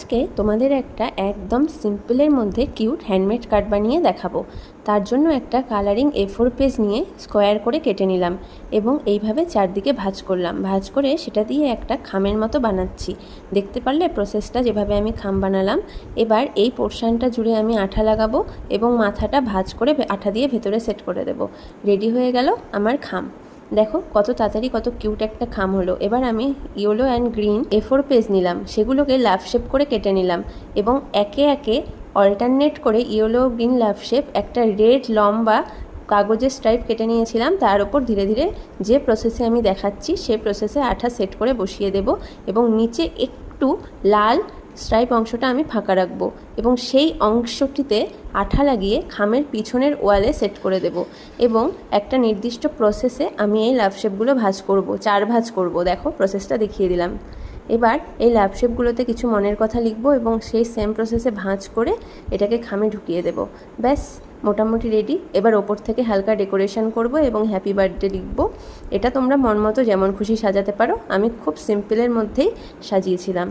আজকে তোমাদের একটা একদম সিম্পলের মধ্যে কিউট হ্যান্ডমেড কার্ড বানিয়ে দেখাবো। তার জন্য একটা কালারিং A4 পেজ নিয়ে স্কোয়ার করে কেটে নিলাম এবং এইভাবে চারদিকে ভাঁজ করলাম। ভাঁজ করে সেটা দিয়ে একটা খামের মতো বানাচ্ছি। দেখতে পারলে প্রসেসটা যেভাবে আমি খাম বানালাম। এবার এই পোর্শনটা জুড়ে আমি আঠা লাগাবো এবং মাথাটা ভাঁজ করে আঠা দিয়ে ভেতরে সেট করে দেব। রেডি হয়ে গেল আমার খাম। দেখো কত তাড়াতাড়ি কত কিউট একটা খাম হলো। এবার আমি yellow and green A4 page নিলাম, সেগুলোকে লাভ শেপ করে কেটে নিলাম এবং একে একে অল্টারনেট করে ইয়েলো গ্রিন লাভ শেপ একটা রেড লম্বা কাগজের স্ট্রাইপ কেটে নিয়েছিলাম। তার উপর ধীরে ধীরে যে প্রসেসে আমি দেখাচ্ছি সেই প্রসেসে আঠা সেট করে বসিয়ে দেব এবং নিচে একটু লাল স্ট্রাইপ অংশটা আমি ফাঁকা রাখবো এবং সেই অংশটিতে আঠা লাগিয়ে খামের পিছনের ওয়ালে সেট করে দেব এবং একটা নির্দিষ্ট প্রসেসে আমি এই লাভ শেপগুলো ভাঁজ করব, 4 ভাঁজ করব। দেখো প্রসেসটা দেখিয়ে দিলাম। এবার এই লাভ শেপগুলোতে কিছু মনের কথা লিখবো এবং সেই সেম প্রসেসে ভাঁজ করে এটাকে খামে ঢুকিয়ে দেব। ব্যাস মোটামুটি রেডি। এবার ওপর থেকে হালকা ডেকোরেশন করব এবং হ্যাপি বার্থডে লিখব। এটা তোমরা মন মতো যেমন খুশি সাজাতে পারো। আমি খুব সিম্পলের মধ্যেই সাজিয়েছিলাম।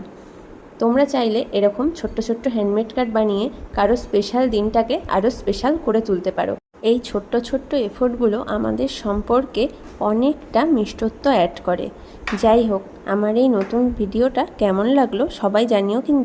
তোমরা চাইলে এরকম ছোট্ট ছোট্ট হ্যান্ডমেড কার্ড বানিয়ে কারো স্পেশাল দিনটাকে আরও স্পেশাল করে তুলতে পারো। এই ছোট্ট ছোট্ট এফোর্টগুলো আমাদের সম্পর্কে অনেকটা মিষ্টত্ব অ্যাড করে। যাই হোক, আমার এই নতুন ভিডিওটা কেমন লাগলো সবাই জানিও কিন্তু।